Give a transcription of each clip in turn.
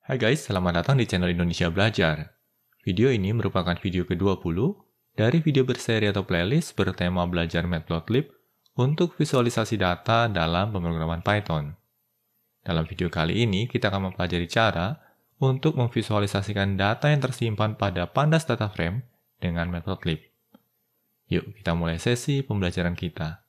Hai guys, selamat datang di channel Indonesia Belajar. Video ini merupakan video ke-20 dari video berseri atau playlist bertema belajar Matplotlib untuk visualisasi data dalam pemrograman Python. Dalam video kali ini, kita akan mempelajari cara untuk memvisualisasikan data yang tersimpan pada pandas data frame dengan Matplotlib. Yuk, kita mulai sesi pembelajaran kita.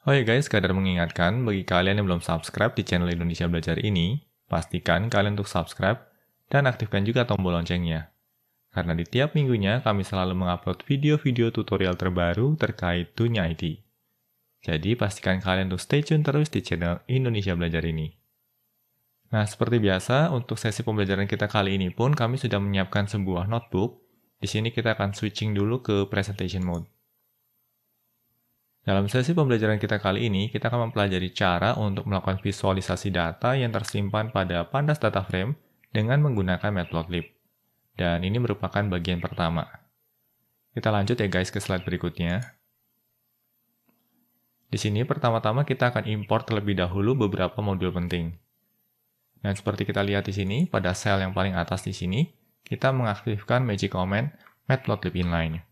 Oh ya guys, sekadar mengingatkan bagi kalian yang belum subscribe di channel Indonesia Belajar ini, pastikan kalian untuk subscribe dan aktifkan juga tombol loncengnya. Karena di tiap minggunya kami selalu mengupload video-video tutorial terbaru terkait dunia IT. Jadi pastikan kalian untuk stay tune terus di channel Indonesia Belajar ini. Nah, seperti biasa, untuk sesi pembelajaran kita kali ini pun kami sudah menyiapkan sebuah notebook. Di sini kita akan switching dulu ke presentation mode. Dalam sesi pembelajaran kita kali ini, kita akan mempelajari cara untuk melakukan visualisasi data yang tersimpan pada pandas data frame dengan menggunakan Matplotlib. Dan ini merupakan bagian pertama. Kita lanjut ya guys ke slide berikutnya. Di sini pertama-tama kita akan import terlebih dahulu beberapa modul penting. Dan seperti kita lihat di sini, pada sel yang paling atas di sini, kita mengaktifkan magic command Matplotlib inline.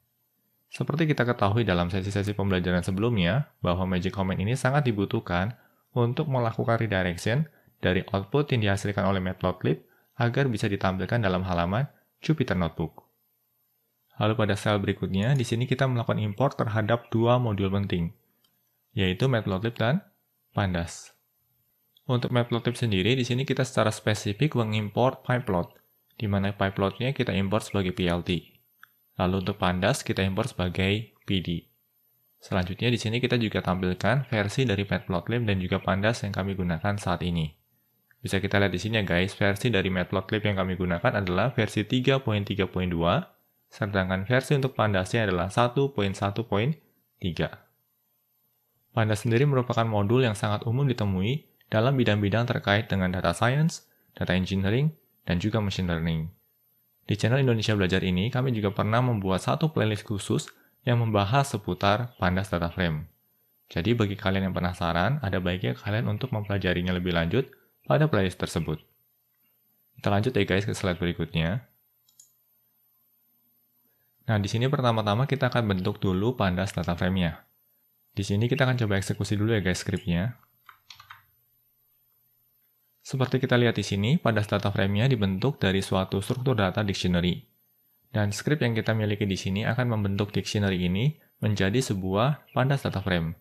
Seperti kita ketahui dalam sesi-sesi pembelajaran sebelumnya, bahwa magic command ini sangat dibutuhkan untuk melakukan redirection dari output yang dihasilkan oleh Matplotlib agar bisa ditampilkan dalam halaman Jupyter Notebook. Lalu pada sel berikutnya, di sini kita melakukan import terhadap dua modul penting, yaitu Matplotlib dan pandas. Untuk Matplotlib sendiri, di sini kita secara spesifik mengimport pyplot, di mana pyplotnya kita import sebagai PLT. Lalu untuk pandas kita import sebagai PD. Selanjutnya di sini kita juga tampilkan versi dari Matplotlib dan juga pandas yang kami gunakan saat ini. Bisa kita lihat di sini ya guys, versi dari Matplotlib yang kami gunakan adalah versi 3.3.2, sedangkan versi untuk pandasnya adalah 1.1.3. Pandas sendiri merupakan modul yang sangat umum ditemui dalam bidang-bidang terkait dengan data science, data engineering, dan juga machine learning. Di channel Indonesia Belajar ini, kami juga pernah membuat satu playlist khusus yang membahas seputar pandas data frame. Jadi bagi kalian yang penasaran, ada baiknya kalian untuk mempelajarinya lebih lanjut pada playlist tersebut. Kita lanjut ya guys ke slide berikutnya. Nah, di sini pertama-tama kita akan bentuk dulu pandas data frame-nya. Di sini kita akan coba eksekusi dulu ya guys skripnya. Seperti kita lihat di sini, pandas data frame-nya dibentuk dari suatu struktur data dictionary. Dan script yang kita miliki di sini akan membentuk dictionary ini menjadi sebuah pandas data frame.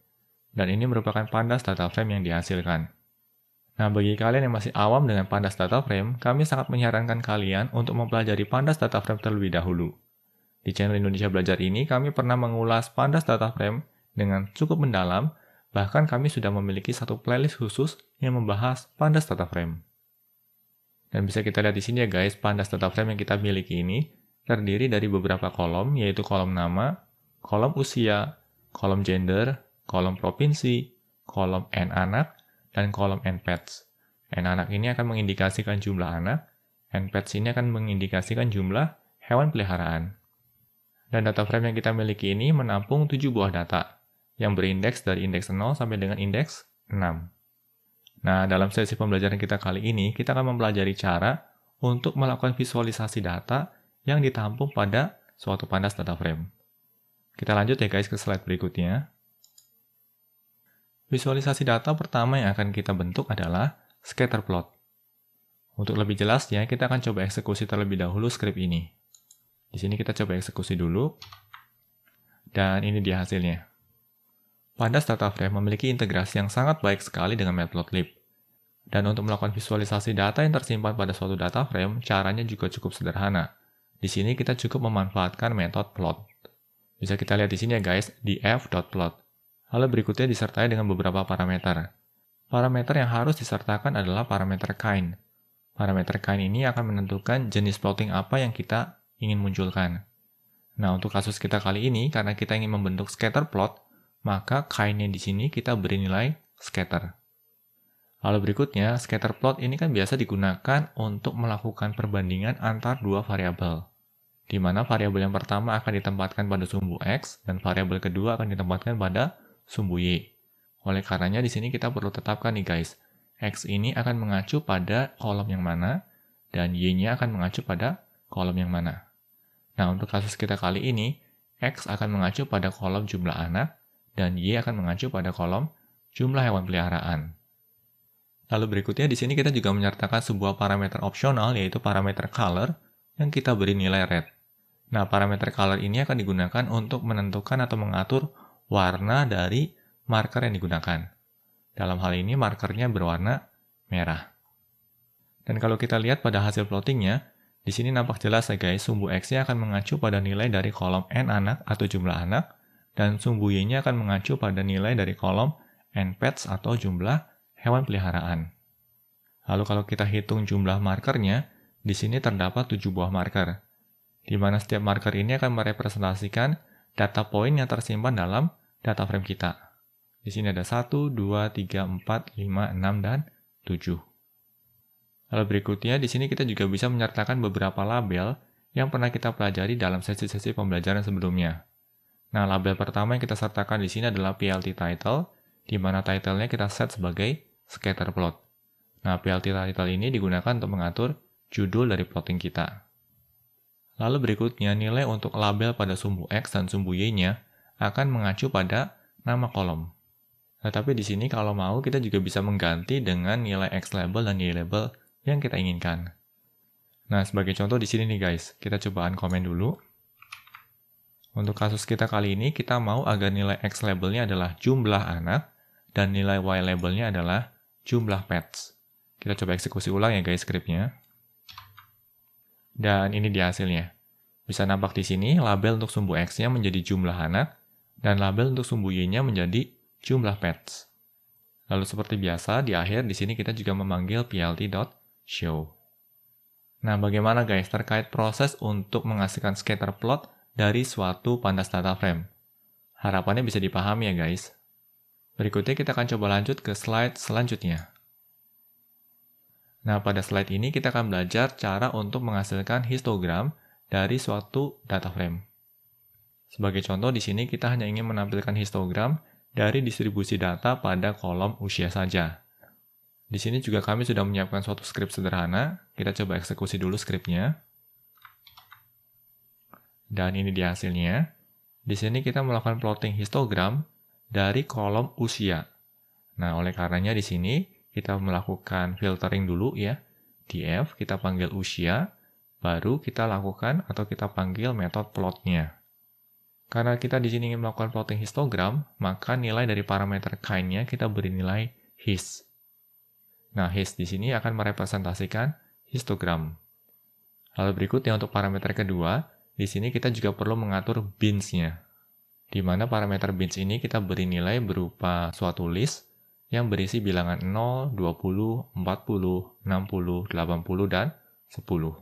Dan ini merupakan pandas data frame yang dihasilkan. Nah, bagi kalian yang masih awam dengan pandas data frame, kami sangat menyarankan kalian untuk mempelajari pandas data frame terlebih dahulu. Di channel Indonesia Belajar ini, kami pernah mengulas pandas data frame dengan cukup mendalam. Bahkan kami sudah memiliki satu playlist khusus yang membahas pandas data frame. Dan bisa kita lihat di sini ya guys, pandas data frame yang kita miliki ini terdiri dari beberapa kolom, yaitu kolom nama, kolom usia, kolom gender, kolom provinsi, kolom N anak, dan kolom NPATS. N anak ini akan mengindikasikan jumlah anak, NPATS ini akan mengindikasikan jumlah hewan peliharaan. Dan data frame yang kita miliki ini menampung 7 buah data, yang berindeks dari indeks 0 sampai dengan indeks 6. Nah, dalam sesi pembelajaran kita kali ini, kita akan mempelajari cara untuk melakukan visualisasi data yang ditampung pada suatu pandas data frame. Kita lanjut ya guys ke slide berikutnya. Visualisasi data pertama yang akan kita bentuk adalah scatter plot. Untuk lebih jelasnya, kita akan coba eksekusi terlebih dahulu script ini. Di sini kita coba eksekusi dulu. Dan ini dia hasilnya. Pandas data frame memiliki integrasi yang sangat baik sekali dengan Matplotlib. Dan untuk melakukan visualisasi data yang tersimpan pada suatu data frame, caranya juga cukup sederhana. Di sini kita cukup memanfaatkan metode plot. Bisa kita lihat di sini ya guys, di f.plot. Lalu berikutnya disertai dengan beberapa parameter. Parameter yang harus disertakan adalah parameter kind. Parameter kind ini akan menentukan jenis plotting apa yang kita ingin munculkan. Nah, untuk kasus kita kali ini, karena kita ingin membentuk scatter plot, maka kind-nya di sini kita beri nilai scatter. Lalu berikutnya, scatter plot ini kan biasa digunakan untuk melakukan perbandingan antar dua variabel. di mana variabel yang pertama akan ditempatkan pada sumbu X, dan variabel kedua akan ditempatkan pada sumbu Y. Oleh karenanya di sini kita perlu tetapkan nih guys, X ini akan mengacu pada kolom yang mana, dan Y-nya akan mengacu pada kolom yang mana. Nah, untuk kasus kita kali ini, X akan mengacu pada kolom jumlah anak, dan Y akan mengacu pada kolom jumlah hewan peliharaan. Lalu berikutnya di sini kita juga menyertakan sebuah parameter opsional, yaitu parameter color, yang kita beri nilai red. Nah, parameter color ini akan digunakan untuk menentukan atau mengatur warna dari marker yang digunakan. Dalam hal ini, markernya berwarna merah. Dan kalau kita lihat pada hasil plottingnya, di sini nampak jelas ya guys, sumbu X-nya akan mengacu pada nilai dari kolom N anak atau jumlah anak, dan sumbu Y-nya akan mengacu pada nilai dari kolom N pets atau jumlah hewan peliharaan. Lalu kalau kita hitung jumlah markernya, di sini terdapat 7 buah marker, di mana setiap marker ini akan merepresentasikan data point yang tersimpan dalam data frame kita. Di sini ada 1, 2, 3, 4, 5, 6, dan 7. Lalu berikutnya, di sini kita juga bisa menyertakan beberapa label yang pernah kita pelajari dalam sesi-sesi pembelajaran sebelumnya. Nah, label pertama yang kita sertakan di sini adalah PLT title, di mana title-nya kita set sebagai scatter plot. Nah, PLT title ini digunakan untuk mengatur judul dari plotting kita. Lalu berikutnya, nilai untuk label pada sumbu X dan sumbu Y-nya akan mengacu pada nama kolom. Nah, tapi di sini kalau mau kita juga bisa mengganti dengan nilai X label dan Y label yang kita inginkan. Nah, sebagai contoh di sini nih guys, kita coba uncomment dulu. Untuk kasus kita kali ini, kita mau agar nilai X labelnya adalah jumlah anak, dan nilai Y labelnya adalah jumlah pets. Kita coba eksekusi ulang ya guys scriptnya. Dan ini dia hasilnya. Bisa nampak di sini, label untuk sumbu X-nya menjadi jumlah anak, dan label untuk sumbu Y-nya menjadi jumlah pets. Lalu seperti biasa, di akhir di sini kita juga memanggil plt.show. Nah, bagaimana guys terkait proses untuk menghasilkan scatter plot dari suatu pandas data frame? Harapannya bisa dipahami ya guys. Berikutnya kita akan coba lanjut ke slide selanjutnya. Nah, pada slide ini kita akan belajar cara untuk menghasilkan histogram dari suatu data frame. Sebagai contoh, di sini kita hanya ingin menampilkan histogram dari distribusi data pada kolom usia saja. Di sini juga kami sudah menyiapkan suatu script sederhana. Kita coba eksekusi dulu scriptnya. Dan ini dia hasilnya. Di sini kita melakukan plotting histogram dari kolom usia. Nah, oleh karenanya di sini kita melakukan filtering dulu ya. Df, kita panggil usia, baru kita lakukan atau kita panggil metode plotnya. Karena kita di sini ingin melakukan plotting histogram, maka nilai dari parameter kind-nya kita beri nilai hist. Nah, hist di sini akan merepresentasikan histogram. Lalu berikutnya untuk parameter kedua, di sini kita juga perlu mengatur bins-nya. Di mana parameter bins ini kita beri nilai berupa suatu list yang berisi bilangan 0, 20, 40, 60, 80, dan 10.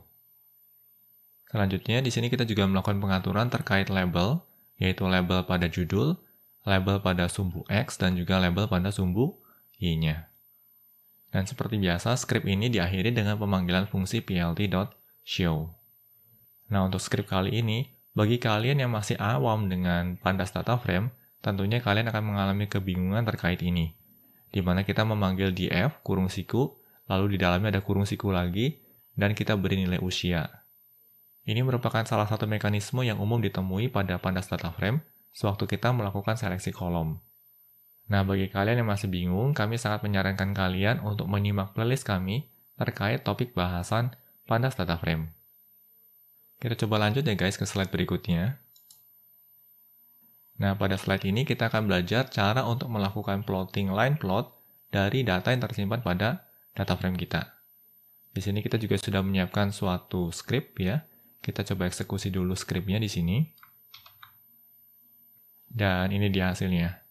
Selanjutnya, di sini kita juga melakukan pengaturan terkait label, yaitu label pada judul, label pada sumbu X, dan juga label pada sumbu Y-nya. Dan seperti biasa, script ini diakhiri dengan pemanggilan fungsi plt.show. Nah, untuk script kali ini, bagi kalian yang masih awam dengan pandas data frame, tentunya kalian akan mengalami kebingungan terkait ini, di mana kita memanggil df, kurung siku, lalu di dalamnya ada kurung siku lagi, dan kita beri nilai usia. Ini merupakan salah satu mekanisme yang umum ditemui pada pandas data frame sewaktu kita melakukan seleksi kolom. Nah, bagi kalian yang masih bingung, kami sangat menyarankan kalian untuk menyimak playlist kami terkait topik bahasan pandas data frame. Kita coba lanjut ya guys ke slide berikutnya. Nah, pada slide ini kita akan belajar cara untuk melakukan plotting line plot dari data yang tersimpan pada data frame kita. Di sini kita juga sudah menyiapkan suatu script ya. Kita coba eksekusi dulu scriptnya di sini. Dan ini dia hasilnya.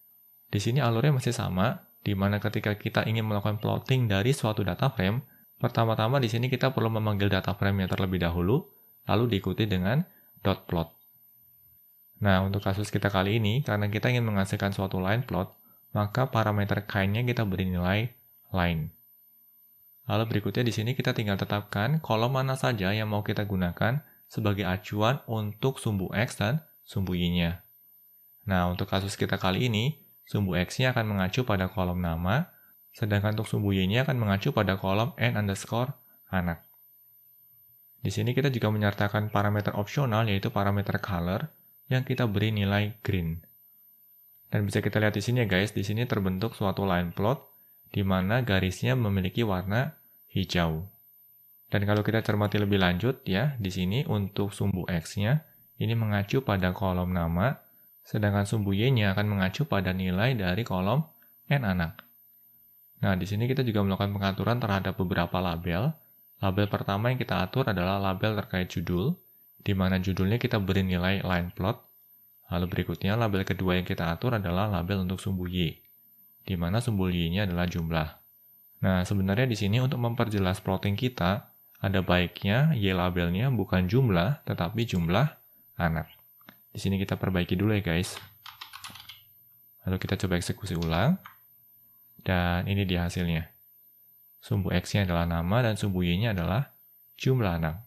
Di sini alurnya masih sama, di mana ketika kita ingin melakukan plotting dari suatu data frame, pertama-tama di sini kita perlu memanggil data frame-nya terlebih dahulu, lalu diikuti dengan dot plot. Nah, untuk kasus kita kali ini, karena kita ingin menghasilkan suatu line plot, maka parameter kind-nya kita beri nilai line. Lalu berikutnya di sini kita tinggal tetapkan kolom mana saja yang mau kita gunakan sebagai acuan untuk sumbu X dan sumbu Y-nya. Nah, untuk kasus kita kali ini, sumbu X-nya akan mengacu pada kolom nama, sedangkan untuk sumbu Y-nya akan mengacu pada kolom n_anak. Di sini kita juga menyertakan parameter opsional, yaitu parameter color, yang kita beri nilai green. Dan bisa kita lihat di sini ya guys, di sini terbentuk suatu line plot, di mana garisnya memiliki warna hijau. Dan kalau kita cermati lebih lanjut ya, di sini untuk sumbu X-nya, ini mengacu pada kolom nama, sedangkan sumbu Y-nya akan mengacu pada nilai dari kolom n_anak. Nah, di sini kita juga melakukan pengaturan terhadap beberapa label. Label pertama yang kita atur adalah label terkait judul, di mana judulnya kita beri nilai line plot. Lalu berikutnya, label kedua yang kita atur adalah label untuk sumbu Y, di mana sumbu Y-nya adalah jumlah. Nah, sebenarnya di sini untuk memperjelas plotting kita, ada baiknya Y labelnya bukan jumlah, tetapi jumlah anak. Di sini kita perbaiki dulu ya guys. Lalu kita coba eksekusi ulang. Dan ini dia hasilnya. Sumbu X-nya adalah nama dan sumbu Y-nya adalah jumlah anak.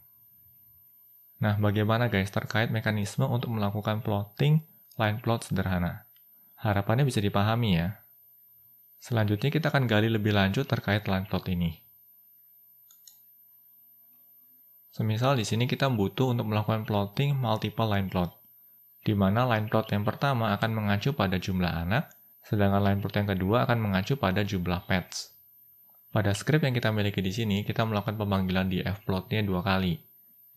Nah, bagaimana guys terkait mekanisme untuk melakukan plotting line plot sederhana? Harapannya bisa dipahami ya. Selanjutnya kita akan gali lebih lanjut terkait line plot ini. Semisal di sini kita butuh untuk melakukan plotting multiple line plot, di mana line plot yang pertama akan mengacu pada jumlah anak, sedangkan line plot yang kedua akan mengacu pada jumlah pets. Pada script yang kita miliki di sini, kita melakukan pemanggilan dfplot-nya 2 kali,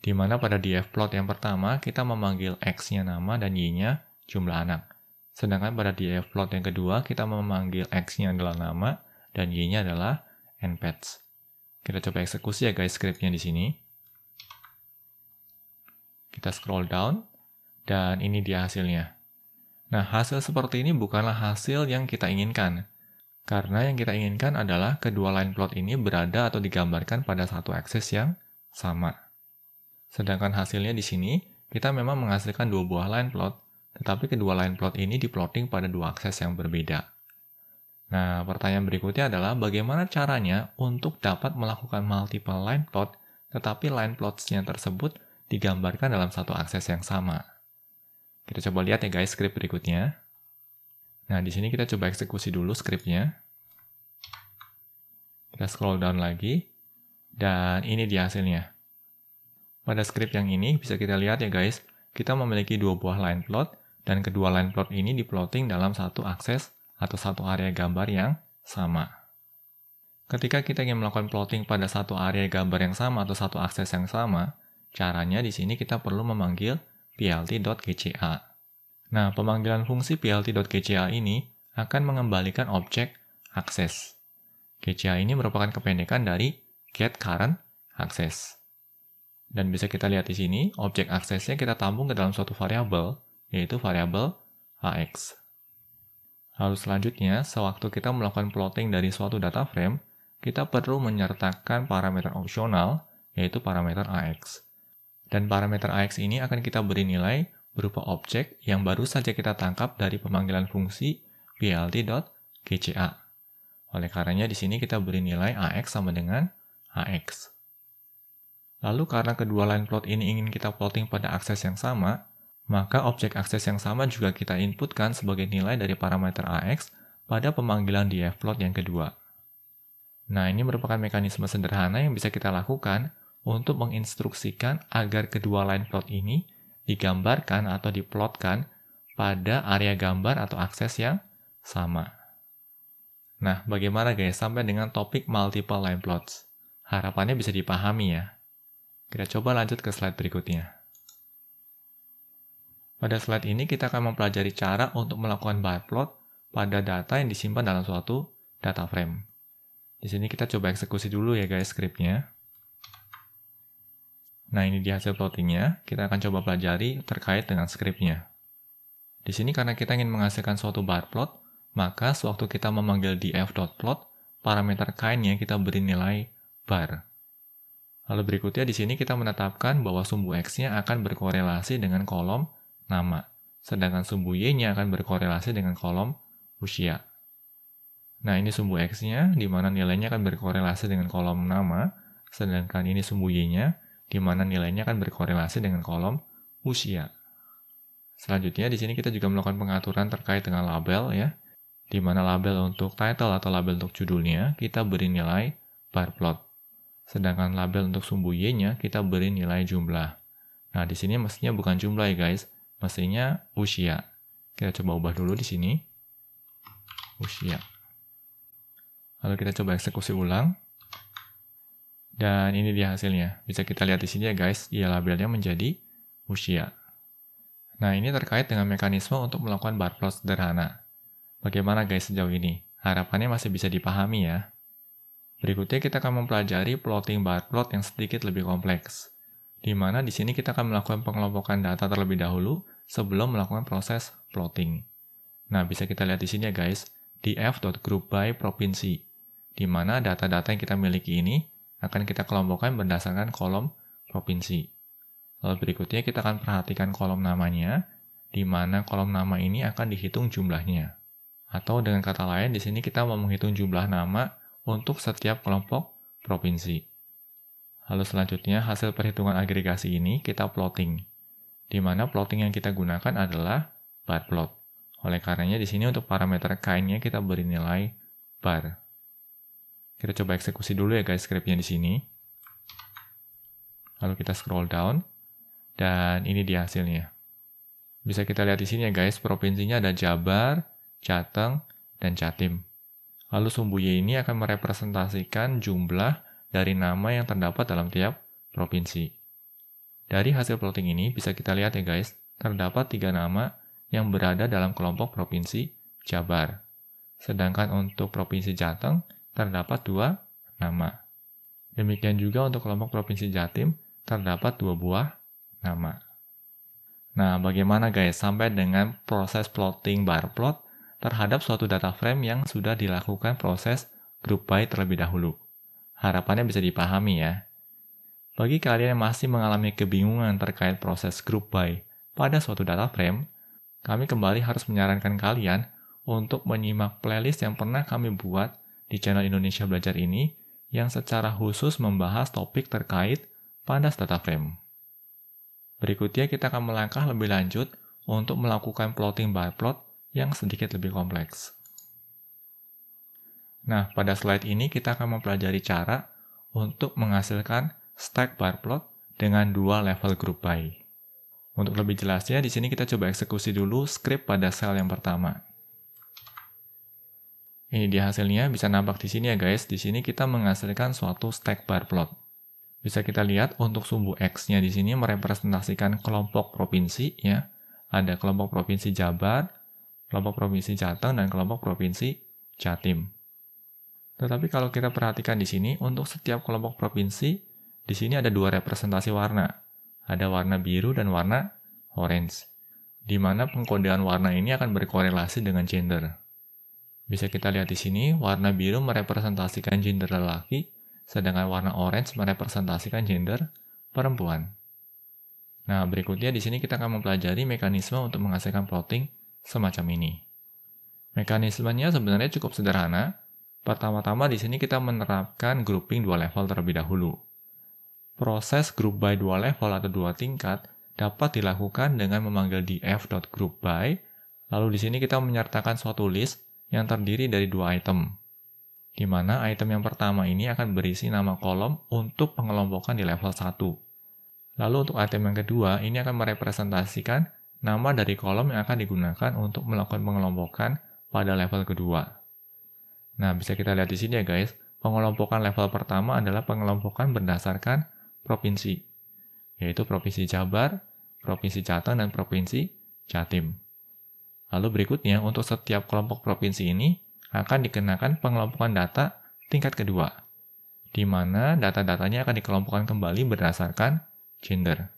di mana pada dfplot yang pertama kita memanggil X-nya nama dan Y-nya jumlah anak. Sedangkan pada dfplot yang kedua kita memanggil X-nya adalah nama dan Y-nya adalah npets. Kita coba eksekusi ya guys script-nya di sini. Kita scroll down, dan ini dia hasilnya. Nah, hasil seperti ini bukanlah hasil yang kita inginkan. Karena yang kita inginkan adalah kedua line plot ini berada atau digambarkan pada satu akses yang sama. Sedangkan hasilnya di sini, kita memang menghasilkan 2 buah line plot, tetapi kedua line plot ini diplotting pada 2 akses yang berbeda. Nah, pertanyaan berikutnya adalah bagaimana caranya untuk dapat melakukan multiple line plot, tetapi line plots-nya tersebut digambarkan dalam satu akses yang sama. Kita coba lihat ya guys script berikutnya. Nah, di sini kita coba eksekusi dulu script-nya. Kita scroll down lagi, dan ini dia hasilnya. Pada script yang ini, bisa kita lihat ya guys, kita memiliki 2 buah line plot, dan kedua line plot ini diplotting dalam satu akses atau satu area gambar yang sama. Ketika kita ingin melakukan plotting pada satu area gambar yang sama atau satu akses yang sama, caranya di sini kita perlu memanggil plt.gca. Nah, pemanggilan fungsi plt.gca ini akan mengembalikan objek akses. GCA ini merupakan kependekan dari getCurrentAccess. Dan bisa kita lihat di sini, objek aksesnya kita tampung ke dalam suatu variabel, yaitu variabel AX. Lalu selanjutnya, sewaktu kita melakukan plotting dari suatu data frame, kita perlu menyertakan parameter opsional, yaitu parameter AX. Dan parameter AX ini akan kita beri nilai berupa objek yang baru saja kita tangkap dari pemanggilan fungsi plt.gca. Oleh karenanya di sini kita beri nilai AX sama dengan AX. Lalu karena kedua line plot ini ingin kita plotting pada akses yang sama, maka objek akses yang sama juga kita inputkan sebagai nilai dari parameter AX pada pemanggilan dfplot yang kedua. Nah, ini merupakan mekanisme sederhana yang bisa kita lakukan untuk menginstruksikan agar kedua line plot ini digambarkan atau diplotkan pada area gambar atau akses yang sama. Nah, bagaimana guys sampai dengan topik multiple line plots? Harapannya bisa dipahami ya. Kita coba lanjut ke slide berikutnya. Pada slide ini kita akan mempelajari cara untuk melakukan bar plot pada data yang disimpan dalam suatu data frame. Di sini kita coba eksekusi dulu ya guys script-nya. Nah, ini di hasil plottingnya, kita akan coba pelajari terkait dengan script-nya. Di sini karena kita ingin menghasilkan suatu bar plot, maka sewaktu kita memanggil df.plot, parameter kind-nya kita beri nilai bar. Lalu berikutnya di sini kita menetapkan bahwa sumbu X-nya akan berkorelasi dengan kolom nama, sedangkan sumbu Y-nya akan berkorelasi dengan kolom usia. Nah, ini sumbu X-nya, di mana nilainya akan berkorelasi dengan kolom nama, sedangkan ini sumbu Y-nya, di mana nilainya akan berkorelasi dengan kolom usia. Selanjutnya, di sini kita juga melakukan pengaturan terkait dengan label ya, di mana label untuk title atau label untuk judulnya, kita beri nilai bar plot. Sedangkan label untuk sumbu Y-nya, kita beri nilai jumlah. Nah, di sini mestinya bukan jumlah ya guys, mestinya usia. Kita coba ubah dulu di sini. Usia. Lalu kita coba eksekusi ulang. Dan ini dia hasilnya. Bisa kita lihat di sini ya guys, dia labelnya menjadi usia. Nah, ini terkait dengan mekanisme untuk melakukan bar plot sederhana. Bagaimana guys sejauh ini? Harapannya masih bisa dipahami ya. Berikutnya kita akan mempelajari plotting bar plot yang sedikit lebih kompleks. Di mana di sini kita akan melakukan pengelompokan data terlebih dahulu sebelum melakukan proses plotting. Nah, bisa kita lihat di sini ya guys, di f.group by provinsi, di mana data-data yang kita miliki ini akan kita kelompokkan berdasarkan kolom provinsi. Lalu berikutnya kita akan perhatikan kolom namanya, di mana kolom nama ini akan dihitung jumlahnya. Atau dengan kata lain, di sini kita mau menghitung jumlah nama untuk setiap kelompok provinsi. Lalu selanjutnya, hasil perhitungan agregasi ini kita plotting, di mana plotting yang kita gunakan adalah bar plot. Oleh karenanya di sini untuk parameter k-nya kita beri nilai bar. Kita coba eksekusi dulu ya guys skripnya di sini. Lalu kita scroll down, dan ini dia hasilnya. Bisa kita lihat di sini ya guys, provinsinya ada Jabar, Jateng, dan Jatim. Lalu sumbu Y ini akan merepresentasikan jumlah dari nama yang terdapat dalam tiap provinsi. Dari hasil plotting ini bisa kita lihat ya guys, terdapat 3 nama yang berada dalam kelompok provinsi Jabar. Sedangkan untuk provinsi Jateng terdapat 2 nama. Demikian juga untuk kelompok provinsi Jatim terdapat 2 buah nama. Nah, bagaimana guys sampai dengan proses plotting bar plot terhadap suatu data frame yang sudah dilakukan proses group by terlebih dahulu. Harapannya bisa dipahami ya. Bagi kalian yang masih mengalami kebingungan terkait proses group by pada suatu data frame, kami kembali harus menyarankan kalian untuk menyimak playlist yang pernah kami buat di channel Indonesia Belajar ini yang secara khusus membahas topik terkait pandas data frame. Berikutnya kita akan melangkah lebih lanjut untuk melakukan plotting bar plot yang sedikit lebih kompleks. Nah, pada slide ini kita akan mempelajari cara untuk menghasilkan stack bar plot dengan 2 level group by. Untuk lebih jelasnya, di sini kita coba eksekusi dulu script pada sel yang pertama. Ini dia hasilnya, bisa nampak di sini ya guys. Di sini kita menghasilkan suatu stack bar plot. Bisa kita lihat untuk sumbu X-nya di sini merepresentasikan kelompok provinsi ya. Ada kelompok provinsi Jabar, kelompok provinsi Jateng, dan kelompok provinsi Jatim. Tetapi kalau kita perhatikan di sini, untuk setiap kelompok provinsi, di sini ada 2 representasi warna. Ada warna biru dan warna orange, di mana pengkodean warna ini akan berkorelasi dengan gender. Bisa kita lihat di sini, warna biru merepresentasikan gender lelaki, sedangkan warna orange merepresentasikan gender perempuan. Nah, berikutnya di sini kita akan mempelajari mekanisme untuk menghasilkan plotting semacam ini. Mekanismenya sebenarnya cukup sederhana. Pertama-tama di sini kita menerapkan grouping 2 level terlebih dahulu. Proses group by 2 level atau 2 tingkat dapat dilakukan dengan memanggil df.groupby, lalu di sini kita menyertakan suatu list yang terdiri dari 2 item, di mana item yang pertama ini akan berisi nama kolom untuk pengelompokan di level 1. Lalu untuk item yang kedua, ini akan merepresentasikan nama dari kolom yang akan digunakan untuk melakukan pengelompokan pada level kedua. Nah, bisa kita lihat di sini ya guys, pengelompokan level pertama adalah pengelompokan berdasarkan provinsi, yaitu Provinsi Jabar, Provinsi Jateng, dan Provinsi Jatim. Lalu berikutnya, untuk setiap kelompok provinsi ini akan dikenakan pengelompokan data tingkat kedua, di mana data-datanya akan dikelompokkan kembali berdasarkan gender.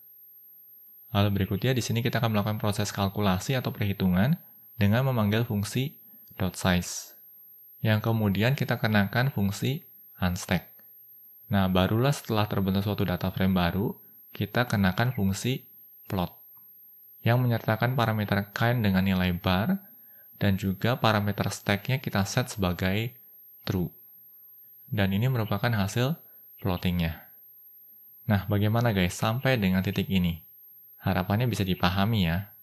Lalu berikutnya di sini kita akan melakukan proses kalkulasi atau perhitungan dengan memanggil fungsi .size, yang kemudian kita kenakan fungsi unstack. Nah, barulah setelah terbentuk suatu data frame baru, kita kenakan fungsi plot, yang menyertakan parameter kind dengan nilai bar, dan juga parameter stack-nya kita set sebagai true. Dan ini merupakan hasil plotting-nya. Nah, bagaimana guys sampai dengan titik ini? Harapannya bisa dipahami ya.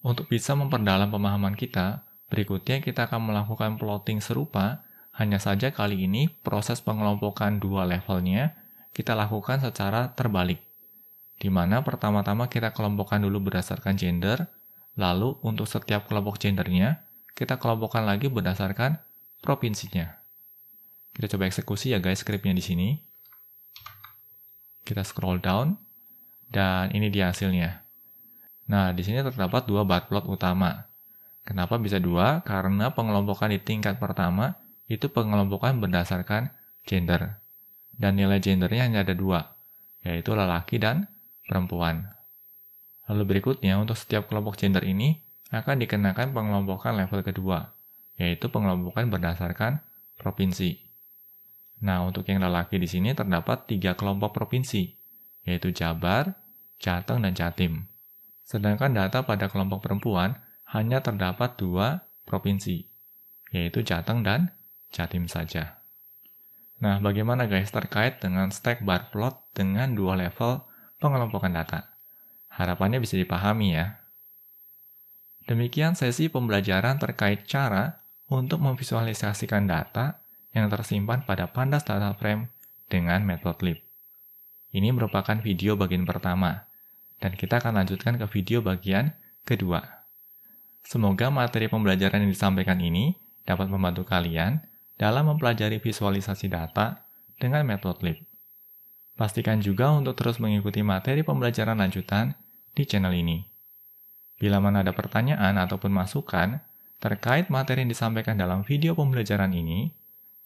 Untuk bisa memperdalam pemahaman kita, berikutnya kita akan melakukan plotting serupa, hanya saja kali ini proses pengelompokan dua levelnya kita lakukan secara terbalik. Di mana pertama-tama kita kelompokkan dulu berdasarkan gender, lalu untuk setiap kelompok gendernya, kita kelompokkan lagi berdasarkan provinsinya. Kita coba eksekusi ya guys skripnya di sini. Kita scroll down, dan ini dia hasilnya. Nah, di sini terdapat dua bar plot utama. Kenapa bisa dua? Karena pengelompokan di tingkat pertama itu pengelompokan berdasarkan gender. Dan nilai gendernya hanya ada dua, yaitu lelaki dan perempuan. Lalu berikutnya, untuk setiap kelompok gender ini akan dikenakan pengelompokan level kedua, yaitu pengelompokan berdasarkan provinsi. Nah, untuk yang lelaki di sini terdapat 3 kelompok provinsi, yaitu Jabar, Jateng, dan Jatim. Sedangkan data pada kelompok perempuan hanya terdapat 2 provinsi, yaitu Jateng dan Jatim saja. Nah, bagaimana guys terkait dengan stack bar plot dengan 2 level pengelompokan data? Harapannya bisa dipahami ya. Demikian sesi pembelajaran terkait cara untuk memvisualisasikan data yang tersimpan pada pandas data frame dengan Matplotlib. Ini merupakan video bagian pertama, dan kita akan lanjutkan ke video bagian kedua. Semoga materi pembelajaran yang disampaikan ini dapat membantu kalian dalam mempelajari visualisasi data dengan Matplotlib. Pastikan juga untuk terus mengikuti materi pembelajaran lanjutan di channel ini. Bila mana ada pertanyaan ataupun masukan terkait materi yang disampaikan dalam video pembelajaran ini,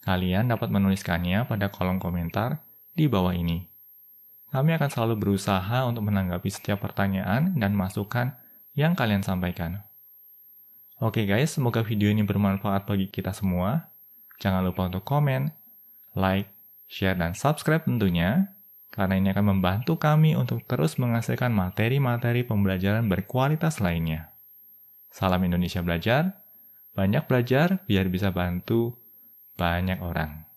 kalian dapat menuliskannya pada kolom komentar di bawah ini. Kami akan selalu berusaha untuk menanggapi setiap pertanyaan dan masukan yang kalian sampaikan. Oke guys, semoga video ini bermanfaat bagi kita semua. Jangan lupa untuk komen, like, share, dan subscribe tentunya, karena ini akan membantu kami untuk terus menghasilkan materi-materi pembelajaran berkualitas lainnya. Salam Indonesia Belajar, banyak belajar biar bisa bantu banyak orang.